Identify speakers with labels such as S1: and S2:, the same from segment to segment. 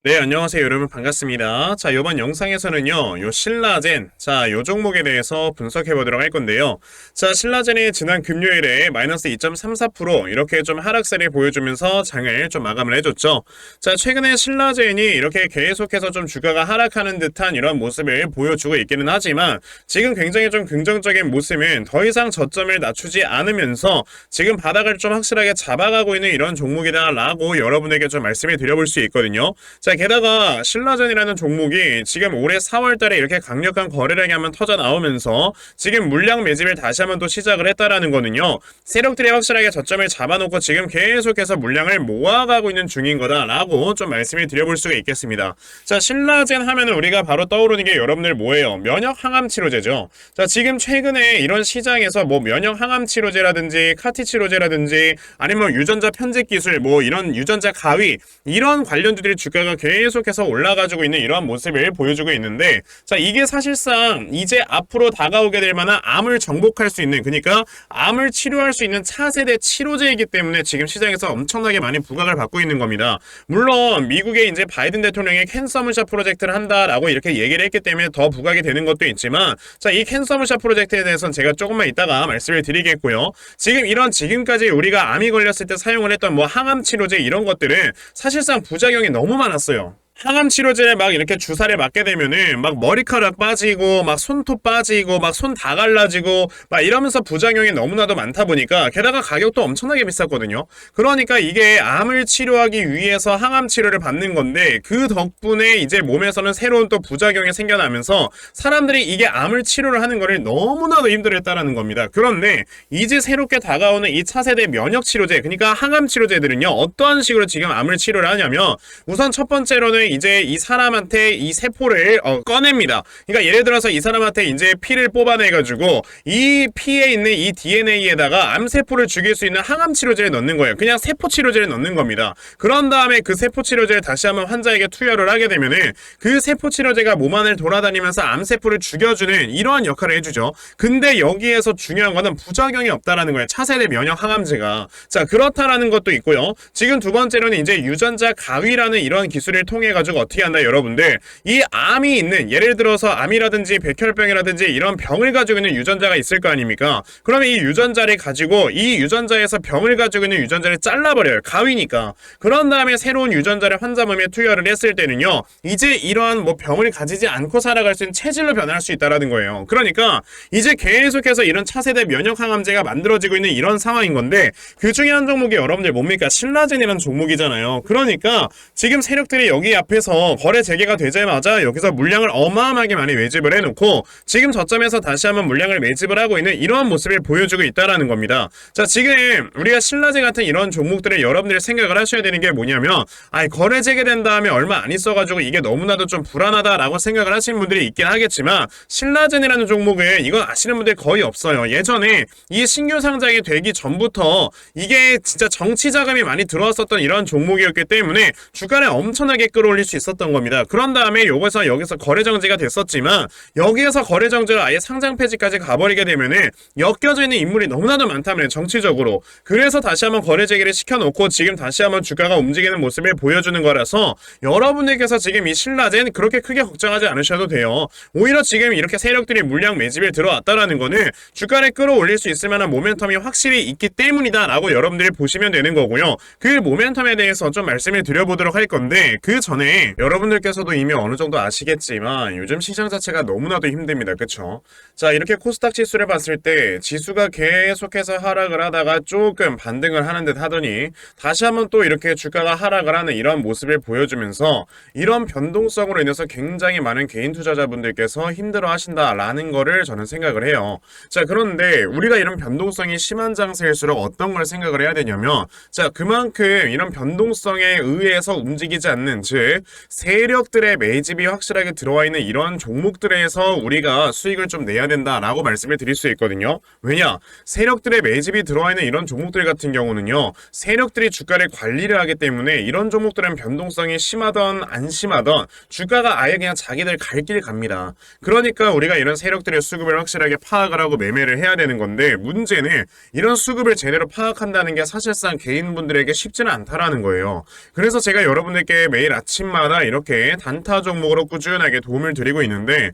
S1: 네, 안녕하세요. 여러분 반갑습니다. 자, 이번 영상에서는요, 요 신라젠, 자, 요 종목에 대해서 분석해 보도록 할 건데요. 자, 신라젠이 지난 금요일에 마이너스 2.34% 이렇게 좀 하락세를 보여주면서 장을 좀 마감을 해줬죠. 자, 최근에 신라젠이 이렇게 계속해서 좀 주가가 하락하는 듯한 이런 모습을 보여주고 있기는 하지만 지금 굉장히 좀 긍정적인 모습은 더 이상 저점을 낮추지 않으면서 지금 바닥을 좀 확실하게 잡아가고 있는 이런 종목이다라고 여러분에게 좀 말씀을 드려볼 수 있거든요. 자, 게다가 신라젠이라는 종목이 지금 올해 4월달에 이렇게 강력한 거래량이 한번 터져 나오면서 지금 물량 매집을 다시 한번 또 시작을 했다라는 거는요, 세력들이 확실하게 저점을 잡아놓고 지금 계속해서 물량을 모아가고 있는 중인 거다라고 좀 말씀을 드려볼 수가 있겠습니다. 자, 신라젠 하면은 우리가 바로 떠오르는 게 여러분들 뭐예요? 면역 항암 치료제죠. 자, 지금 최근에 이런 시장에서 뭐 면역 항암 치료제라든지 카티 치료제라든지 아니면 유전자 편집 기술 뭐 이런 유전자 가위 이런 관련주들이 주가가 계속해서 올라가지고 있는 이러한 모습을 보여주고 있는데, 자, 이게 사실상 이제 앞으로 다가오게 될 만한 암을 정복할 수 있는, 그러니까 암을 치료할 수 있는 차세대 치료제이기 때문에 지금 시장에서 엄청나게 많이 부각을 받고 있는 겁니다. 물론 미국의 이제 바이든 대통령이 캔서문샷 프로젝트를 한다라고 이렇게 얘기를 했기 때문에 더 부각이 되는 것도 있지만, 자, 이 캔서문샷 프로젝트에 대해서는 제가 조금만 이따가 말씀을 드리겠고요. 지금 이런 지금까지 우리가 암이 걸렸을 때 사용을 했던 뭐 항암 치료제 이런 것들은 사실상 부작용이 너무 많았어요. 항암 치료제에 막 이렇게 주사를 맞게 되면은 막 머리카락 빠지고 막 손톱 빠지고 막 손 다 갈라지고 막 이러면서 부작용이 너무나도 많다 보니까, 게다가 가격도 엄청나게 비쌌거든요. 그러니까 이게 암을 치료하기 위해서 항암 치료를 받는 건데, 그 덕분에 이제 몸에서는 새로운 또 부작용이 생겨나면서 사람들이 이게 암을 치료를 하는 거를 너무나도 힘들어했다라는 겁니다. 그런데 이제 새롭게 다가오는 이 차세대 면역 치료제, 그러니까 항암 치료제들은요, 어떠한 식으로 지금 암을 치료를 하냐면, 우선 첫 번째로는 이제 이 사람한테 이 세포를 꺼냅니다. 그러니까 예를 들어서 이 사람한테 이제 피를 뽑아내가지고 이 피에 있는 이 DNA에다가 암세포를 죽일 수 있는 항암 치료제를 넣는 거예요. 그냥 세포 치료제를 넣는 겁니다. 그런 다음에 그 세포 치료제를 다시 한번 환자에게 투여를 하게 되면은 그 세포 치료제가 몸 안을 돌아다니면서 암세포를 죽여주는 이러한 역할을 해주죠. 근데 여기에서 중요한 거는 부작용이 없다라는 거예요. 차세대 면역 항암제가. 자, 그렇다라는 것도 있고요. 지금 두 번째로는 이제 유전자 가위라는 이러한 기술을 통해 가지고 어떻게 한다, 여러분들, 이 암이 있는, 예를 들어서 암이라든지 백혈병이라든지 이런 병을 가지고 있는 유전자가 있을 거 아닙니까? 그러면 이 유전자를 가지고 이 유전자에서 병을 가지고 있는 유전자를 잘라버려요. 가위니까. 그런 다음에 새로운 유전자를 환자 몸에 투여를 했을 때는요, 이제 이러한 뭐 병을 가지지 않고 살아갈 수 있는 체질로 변할 수 있다라는 거예요. 그러니까 이제 계속해서 이런 차세대 면역 항암제가 만들어지고 있는 이런 상황인 건데, 그 중에 한 종목이 여러분들 뭡니까? 신라젠이라는 종목이잖아요. 그러니까 지금 세력들이 여기 앞에서 거래 재개가 되자마자 여기서 물량을 어마어마하게 많이 매집을 해놓고 지금 저점에서 다시 한번 물량을 매집을 하고 있는 이러한 모습을 보여주고 있다라는 겁니다. 자, 지금 우리가 신라젠 같은 이런 종목들을 여러분들이 생각을 하셔야 되는 게 뭐냐면, 거래 재개된 다음에 얼마 안 있어가지고 이게 너무나도 좀 불안하다라고 생각을 하시는 분들이 있긴 하겠지만, 신라젠이라는 종목은 이건 아시는 분들이 거의 없어요. 예전에 이 신규 상장이 되기 전부터 이게 진짜 정치 자금이 많이 들어왔었던 이런 종목이었기 때문에 주가를 엄청나게 끌어올릴 수 있었던 겁니다. 그런 다음에 여기서 거래 정지가 됐었지만, 여기에서 거래 정지를 아예 상장 폐지까지 가버리게 되면은 엮여져 있는 인물이 너무나도 많다면 정치적으로, 그래서 다시 한번 거래 재개를 시켜놓고 지금 다시 한번 주가가 움직이는 모습을 보여주는 거라서 여러분들께서 지금 이 신라젠 그렇게 크게 걱정하지 않으셔도 돼요. 오히려 지금 이렇게 세력들이 물량 매집에 들어왔다라는 거는 주가를 끌어올릴 수 있을 만한 모멘텀이 확실히 있기 때문이다 라고 여러분들이 보시면 되는 거고요. 그 모멘텀에 대해서 좀 말씀을 드려보도록 할 건데, 그 전에 여러분들께서도 이미 어느 정도 아시겠지만 요즘 시장 자체가 너무나도 힘듭니다. 그쵸? 자, 이렇게 코스닥 지수를 봤을 때 지수가 계속해서 하락을 하다가 조금 반등을 하는 듯 하더니 다시 한번 또 이렇게 주가가 하락을 하는 이런 모습을 보여주면서, 이런 변동성으로 인해서 굉장히 많은 개인 투자자분들께서 힘들어 하신다라는 거를 저는 생각을 해요. 자, 그런데 우리가 이런 변동성이 심한 장세일수록 어떤 걸 생각을 해야 되냐면, 자, 그만큼 이런 변동성에 의해서 움직이지 않는, 즉 세력들의 매집이 확실하게 들어와 있는 이런 종목들에서 우리가 수익을 좀 내야 된다라고 말씀을 드릴 수 있거든요. 왜냐? 세력들의 매집이 들어와 있는 이런 종목들 같은 경우는요, 세력들이 주가를 관리를 하기 때문에 이런 종목들은 변동성이 심하던 안 심하던 주가가 아예 그냥 자기들 갈 길 갑니다. 그러니까 우리가 이런 세력들의 수급을 확실하게 파악을 하고 매매를 해야 되는 건데, 문제는 이런 수급을 제대로 파악한다는 게 사실상 개인분들에게 쉽지는 않다라는 거예요. 그래서 제가 여러분들께 매일 아침 아침마다 이렇게 단타 종목으로 꾸준하게 도움을 드리고 있는데,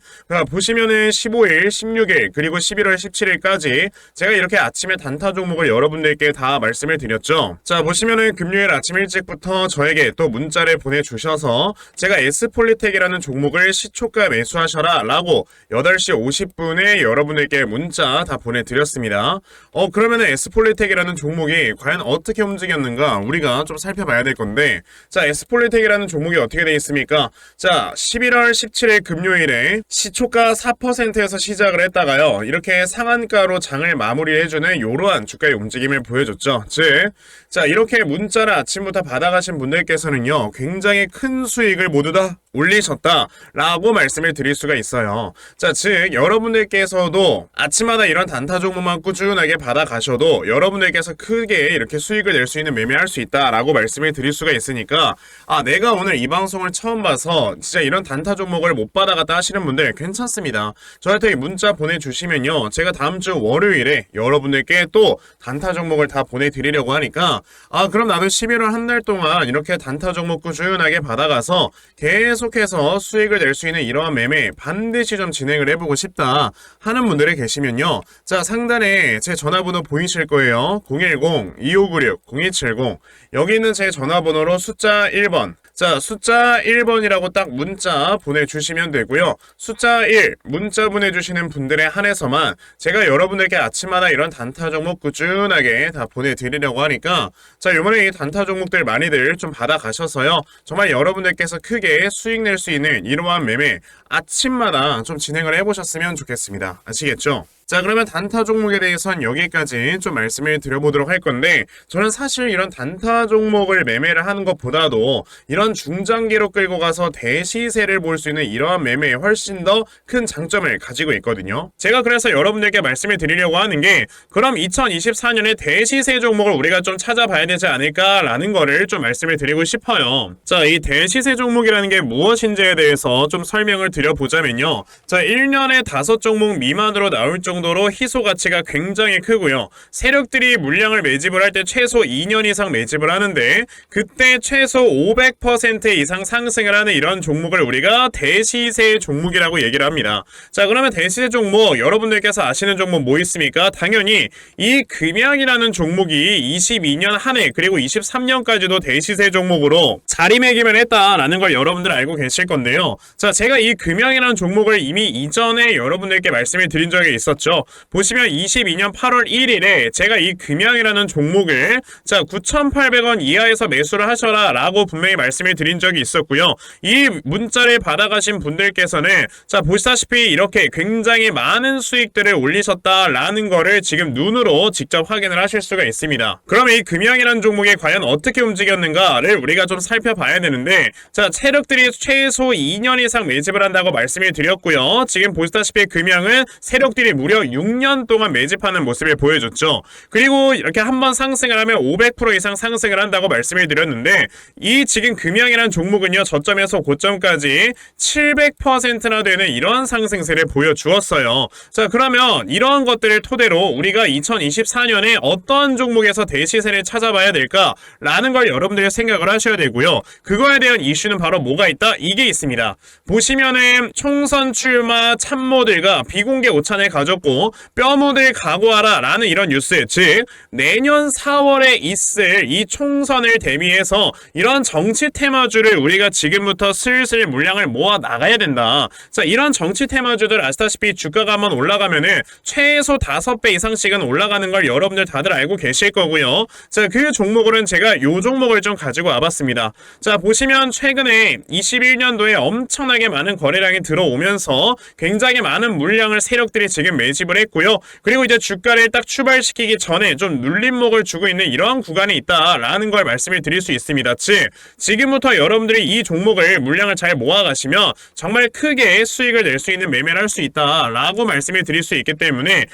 S1: 보시면은 15일, 16일, 그리고 11월 17일까지 제가 이렇게 아침에 단타 종목을 여러분들께 다 말씀을 드렸죠. 자, 보시면은 금요일 아침 일찍부터 저에게 또 문자를 보내주셔서 제가 S폴리텍이라는 종목을 시초가 매수하셔라 라고 8시 50분에 여러분들께 문자 다 보내드렸습니다. 그러면은 S폴리텍이라는 종목이 과연 어떻게 움직였는가 우리가 좀 살펴봐야 될 건데, 자, S폴리텍이라는 종목이 어떻게 되어 있습니까? 자, 11월 17일 금요일에 시초가 4%에서 시작을 했다가요, 이렇게 상한가로 장을 마무리해주는 이러한 주가의 움직임을 보여줬죠. 즉, 자, 이렇게 문자를 아침부터 받아가신 분들께서는요, 굉장히 큰 수익을 모두 다 올리셨다라고 말씀을 드릴 수가 있어요. 자, 즉 여러분들께서도 아침마다 이런 단타 종목만 꾸준하게 받아가셔도 여러분들께서 크게 이렇게 수익을 낼 수 있는 매매할 수 있다라고 말씀을 드릴 수가 있으니까, 내가 오늘 이 방송을 처음 봐서 진짜 이런 단타 종목을 못 받아갔다 하시는 분들 괜찮습니다. 저한테 문자 보내주시면요, 제가 다음 주 월요일에 여러분들께 또 단타 종목을 다 보내드리려고 하니까, 그럼 나도 11월 한 달 동안 이렇게 단타 종목 꾸준하게 받아가서 계속해서 수익을 낼 수 있는 이러한 매매 반드시 좀 진행을 해보고 싶다 하는 분들이 계시면요, 자, 상단에 제 전화번호 보이실 거예요. 010-2596-0270, 여기 있는 제 전화번호로 숫자 1번, 자, 숫자 1번이라고 딱 문자 보내주시면 되고요. 숫자 1 문자 보내주시는 분들에 한해서만 제가 여러분들께 아침마다 이런 단타 종목 꾸준하게 다 보내드리려고 하니까, 자, 요번에 이 단타 종목들 많이들 좀 받아가셔서요, 정말 여러분들께서 크게 수익 낼 수 있는 이러한 매매 아침마다 좀 진행을 해보셨으면 좋겠습니다. 아시겠죠? 자, 그러면 단타 종목에 대해서는 여기까지 좀 말씀을 드려보도록 할 건데, 저는 사실 이런 단타 종목을 매매를 하는 것보다도 이런 중장기로 끌고 가서 대시세를 볼 수 있는 이러한 매매에 훨씬 더 큰 장점을 가지고 있거든요. 제가 그래서 여러분들께 말씀을 드리려고 하는 게, 그럼 2024년에 대시세 종목을 우리가 좀 찾아봐야 되지 않을까라는 거를 좀 말씀을 드리고 싶어요. 자, 이 대시세 종목이라는 게 무엇인지에 대해서 좀 설명을 드려보자면요, 자, 1년에 5종목 미만으로 나올 정도로 희소 가치가 굉장히 크고요. 세력들이 물량을 매집을 할 때 최소 2년 이상 매집을 하는데, 그때 최소 500% 이상 상승을 하는 이런 종목을 우리가 대시세 종목이라고 얘기를 합니다. 자, 그러면 대시세 종목 여러분들께서 아시는 종목 뭐 있습니까? 당연히 이 금양이라는 종목이 22년 한 해 그리고 23년까지도 대시세 종목으로 자리매김을 했다라는 걸 여러분들 알고 계실 건데요. 자, 제가 이 금양이라는 종목을 이미 이전에 여러분들께 말씀을 드린 적이 있었죠. 보시면 22년 8월 1일에 제가 이 금양이라는 종목을, 자, 9,800원 이하에서 매수를 하셔라 라고 분명히 말씀을 드린 적이 있었고요. 이 문자를 받아가신 분들께서는, 자, 보시다시피 이렇게 굉장히 많은 수익들을 올리셨다라는 거를 지금 눈으로 직접 확인을 하실 수가 있습니다. 그러면 이 금양이라는 종목이 과연 어떻게 움직였는가를 우리가 좀 살펴봐야 되는데, 자, 세력들이 최소 2년 이상 매집을 한다고 말씀을 드렸고요. 지금 보시다시피 금양은 세력들이 무려 6년 동안 매집하는 모습을 보여줬죠. 그리고 이렇게 한번 상승을 하면 500% 이상 상승을 한다고 말씀을 드렸는데, 이 지금 금양이라는 종목은요, 저점에서 고점까지 700%나 되는 이러한 상승세를 보여주었어요. 자, 그러면 이러한 것들을 토대로 우리가 2024년에 어떤 종목에서 대시세를 찾아봐야 될까라는 걸 여러분들이 생각을 하셔야 되고요. 그거에 대한 이슈는 바로 뭐가 있다? 이게 있습니다. 보시면은 총선 출마 참모들과 비공개 오찬을 가졌고 뼈묻을 각오하라 라는 이런 뉴스, 즉 내년 4월에 있을 이 총선을 대비해서 이런 정치 테마주를 우리가 지금부터 슬슬 물량을 모아 나가야 된다. 자, 이런 정치 테마주들 아시다시피 주가가 한번 올라가면은 최소 5배 이상씩은 올라가는 걸 여러분들 다들 알고 계실 거고요. 자, 그 종목으로는 제가 요 종목을 좀 가지고 와봤습니다. 자, 보시면 최근에 21년도에 엄청나게 많은 거래량이 들어오면서 굉장히 많은 물량을 세력들이 지금 매집을 했고요. 그리고 이제 주가를 딱 출발시키기 전에 좀 눌림목을 주고 있는 이러한 구간이 있다라는 걸 말씀을 드릴 수 있습니다. 즉, 지금부터 여러분들이 이 종목을 물량을 잘 모아가시면 정말 크게 수익을 낼 수 있는 매매를 할 수 있다라고 말씀을 드릴 수 있기 때문에,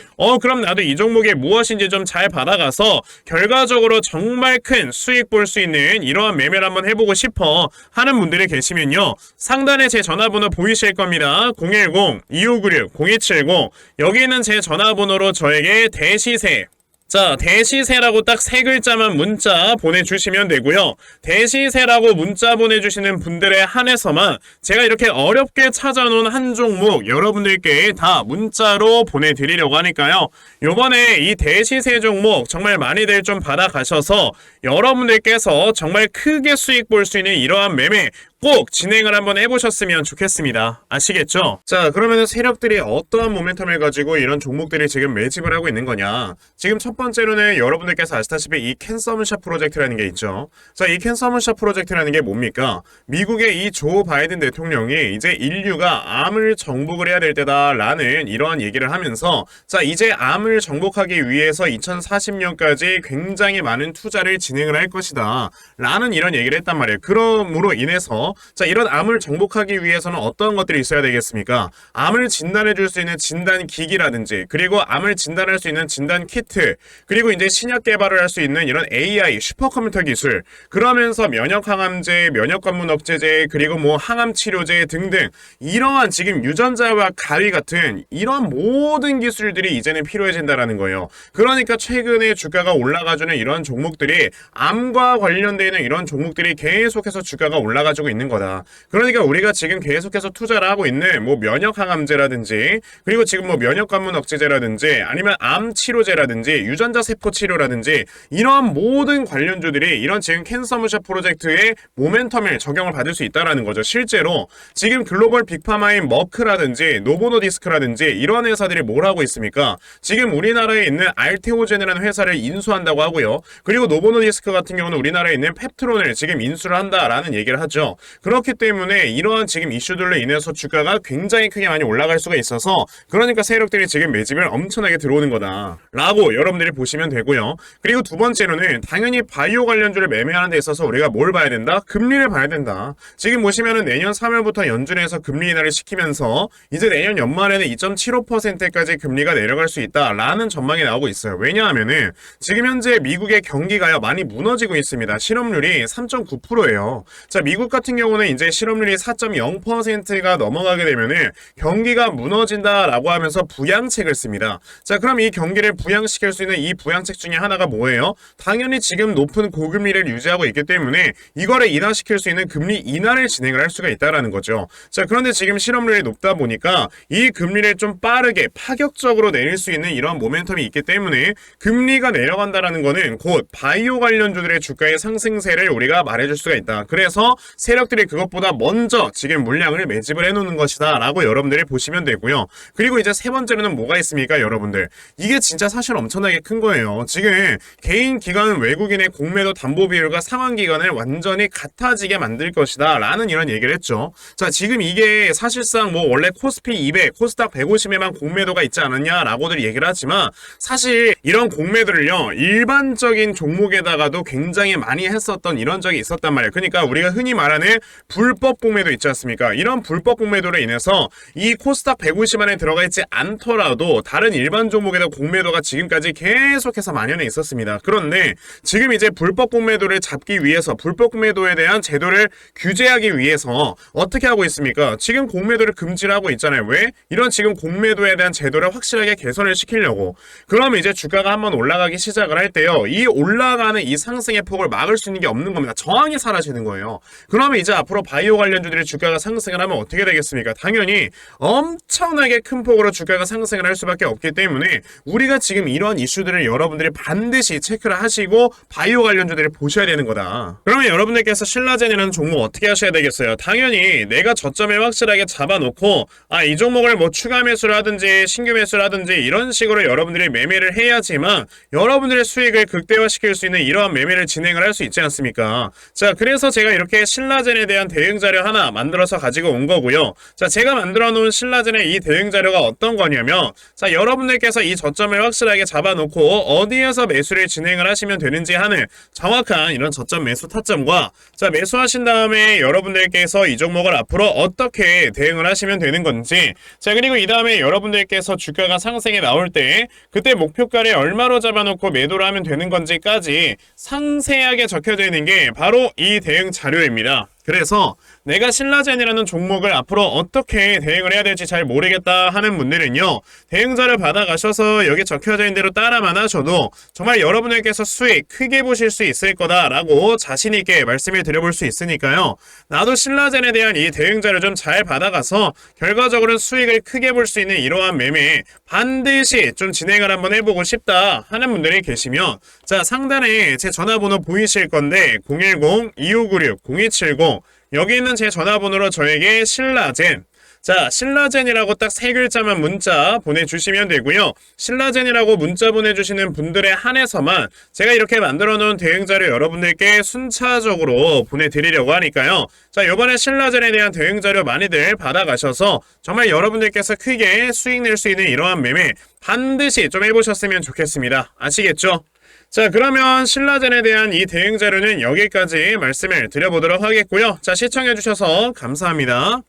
S1: 그럼 나도 이 종목이 무엇인지 좀 잘 받아가서 결과적으로 정말 큰 수익 볼 수 있는 이러한 매매를 한번 해보고 싶어 하는 분들이 계시면요, 상단에 제 전화번호 보이실 겁니다. 010-2596-0270, 여기 있는 제 전화번호로 저에게 대시세, 자, 대시세라고 딱 세 글자만 문자 보내주시면 되고요. 대시세라고 문자 보내주시는 분들에 한해서만 제가 이렇게 어렵게 찾아놓은 한 종목 여러분들께 다 문자로 보내드리려고 하니까요. 요번에 이 대시세 종목 정말 많이들 좀 받아가셔서 여러분들께서 정말 크게 수익 볼 수 있는 이러한 매매 꼭 진행을 한번 해보셨으면 좋겠습니다. 아시겠죠? 자, 그러면은 세력들이 어떠한 모멘텀을 가지고 이런 종목들이 지금 매집을 하고 있는 거냐? 지금 첫 번째로는 여러분들께서 아시다시피 이 캔서문샷 프로젝트라는 게 있죠. 자, 이 캔서문샷 프로젝트라는 게 뭡니까? 미국의 이 조 바이든 대통령이 이제 인류가 암을 정복을 해야 될 때다라는 이러한 얘기를 하면서 자, 이제 암을 정복하기 위해서 2040년까지 굉장히 많은 투자를 진행을 할 것이다 라는 이런 얘기를 했단 말이에요. 그럼으로 인해서 자, 이런 암을 정복하기 위해서는 어떤 것들이 있어야 되겠습니까? 암을 진단해 줄 수 있는 진단 기기라든지 그리고 암을 진단할 수 있는 진단 키트 그리고 이제 신약 개발을 할 수 있는 이런 AI 슈퍼컴퓨터 기술 그러면서 면역 항암제, 면역 관문 억제제 그리고 뭐 항암 치료제 등등 이러한 지금 유전자와 가위 같은 이런 모든 기술들이 이제는 필요해진다라는 거예요. 그러니까 최근에 주가가 올라가주는 이런 종목들이 암과 관련되어 있는 이런 종목들이 계속해서 주가가 올라가지고 있는 거다. 그러니까 우리가 지금 계속해서 투자를 하고 있는 뭐 면역 항암제라든지 그리고 지금 뭐 면역 관문 억제제라든지 아니면 암 치료제라든지 유전자 세포 치료라든지 이러한 모든 관련주들이 이런 지금 캔서문샷 프로젝트의 모멘텀을 적용을 받을 수 있다라는 거죠. 실제로 지금 글로벌 빅파마인 머크라든지 노보노디스크라든지 이런 회사들이 뭘 하고 있습니까? 지금 우리나라에 있는 알테오젠이라는 회사를 인수한다고 하고요. 그리고 노보노디스크 같은 경우는 우리나라에 있는 펩트론을 지금 인수를 한다라는 얘기를 하죠. 그렇기 때문에 이러한 지금 이슈들로 인해서 주가가 굉장히 크게 많이 올라갈 수가 있어서 그러니까 세력들이 지금 매집을 엄청나게 들어오는 거다 라고 여러분들이 보시면 되고요. 그리고 두 번째로는 당연히 바이오 관련주를 매매하는 데 있어서 우리가 뭘 봐야 된다? 금리를 봐야 된다. 지금 보시면은 내년 3월부터 연준에서 금리 인하를 시키면서 이제 내년 연말에는 2.75%까지 금리가 내려갈 수 있다라는 전망이 나오고 있어요. 왜냐하면은 지금 현재 미국의 경기가요 많이 무너지고 있습니다. 실업률이 3.9%예요. 자, 미국 같은 경우는 이제 실업률이 4.0%가 넘어가게 되면은 경기가 무너진다라고 하면서 부양책을 씁니다. 자, 그럼 이 경기를 부양시킬 수 있는 이 부양책 중에 하나가 뭐예요? 당연히 지금 높은 고금리를 유지하고 있기 때문에 이거를 인하시킬 수 있는 금리 인하를 진행을 할 수가 있다라는 거죠. 자, 그런데 지금 실업률이 높다 보니까 이 금리를 좀 빠르게 파격적으로 내릴 수 있는 이런 모멘텀이 있기 때문에 금리가 내려간다라는 거는 곧 바이오 관련주들의 주가의 상승세를 우리가 말해줄 수가 있다. 그래서 세력들이 그것보다 먼저 지금 물량을 매집을 해놓는 것이다 라고 여러분들이 보시면 되고요. 그리고 이제 세 번째로는 뭐가 있습니까 여러분들? 이게 진짜 사실 엄청나게 큰 거예요. 지금 개인 기관 외국인의 공매도 담보 비율과 상환 기간을 완전히 같아지게 만들 것이다 라는 이런 얘기를 했죠. 자, 지금 이게 사실상 뭐 원래 코스피 200, 코스닥 150에만 공매도가 있지 않았냐 라고들 얘기를 하지만 사실 이런 공매도를요 일반적인 종목에다가도 굉장히 많이 했었던 이런 적이 있었단 말이에요. 그러니까 우리가 흔히 말하는 불법 공매도 있지 않습니까? 이런 불법 공매도로 인해서 이 코스닥 150 안에 들어가 있지 않더라도 다른 일반 종목에다 공매도가 지금까지 계속해서 만연해 있었습니다. 그런데 지금 이제 불법 공매도를 잡기 위해서 불법 공매도에 대한 제도를 규제하기 위해서 어떻게 하고 있습니까? 지금 공매도를 금지를 하고 있잖아요. 왜? 이런 지금 공매도에 대한 제도를 확실하게 개선을 시키려고. 그러면 이제 주가가 한번 올라가기 시작을 할 때요. 이 올라가는 이 상승의 폭을 막을 수 있는 게 없는 겁니다. 저항이 사라지는 거예요. 그러면 이제 앞으로 바이오 관련주들의 주가가 상승을 하면 어떻게 되겠습니까? 당연히 엄청나게 큰 폭으로 주가가 상승을 할 수밖에 없기 때문에 우리가 지금 이런 이슈들을 여러분들이 반드시 체크를 하시고 바이오 관련주들을 보셔야 되는 거다. 그러면 여러분들께서 신라젠이라는 종목 어떻게 하셔야 되겠어요? 당연히 내가 저점을 확실하게 잡아놓고 이 종목을 뭐 추가 매수를 하든지 신규 매수를 하든지 이런 식으로 여러분들이 매매를 해야지만 여러분들의 수익을 극대화시킬 수 있는 이러한 매매를 진행을 할 수 있지 않습니까? 자, 그래서 제가 이렇게 신라젠에 대한 대응 자료 하나 만들어서 가지고 온 거고요. 자, 제가 만들어 놓은 신라젠의 이 대응 자료가 어떤 거냐면 자, 여러분들께서 이 저점을 확실하게 잡아놓고 어디에서 매수를 진행을 하시면 되는지 하는 정확한 이런 저점 매수 타점과 자, 매수하신 다음에 여러분들께서 이 종목을 앞으로 어떻게 대응을 하시면 되는 건지 자, 그리고 이 다음에 여러분들께서 주가가 상승에 나올 때 그때 목표가를 얼마로 잡아놓고 매도를 하면 되는 건지까지 상세하게 적혀져 있는 게 바로 이 대응 자료입니다. 그래서 내가 신라젠이라는 종목을 앞으로 어떻게 대응을 해야 될지 잘 모르겠다 하는 분들은요, 대응자를 받아가셔서 여기 적혀져 있는 대로 따라만 하셔도 정말 여러분들께서 수익 크게 보실 수 있을 거다라고 자신있게 말씀을 드려볼 수 있으니까요. 나도 신라젠에 대한 이 대응자를 좀 잘 받아가서 결과적으로는 수익을 크게 볼 수 있는 이러한 매매 반드시 좀 진행을 한번 해보고 싶다 하는 분들이 계시면, 자, 상단에 제 전화번호 보이실 건데 010-2596-0270 여기 있는 제 전화번호로 저에게 신라젠, 자, 신라젠이라고 딱 세 글자만 문자 보내주시면 되고요. 신라젠이라고 문자 보내주시는 분들에 한해서만 제가 이렇게 만들어 놓은 대응자료 여러분들께 순차적으로 보내드리려고 하니까요. 자, 이번에 신라젠에 대한 대응자료 많이들 받아가셔서 정말 여러분들께서 크게 수익 낼 수 있는 이러한 매매 반드시 좀 해보셨으면 좋겠습니다. 아시겠죠? 자, 그러면 신라젠에 대한 이 대응 자료는 여기까지 말씀을 드려보도록 하겠고요. 자, 시청해주셔서 감사합니다.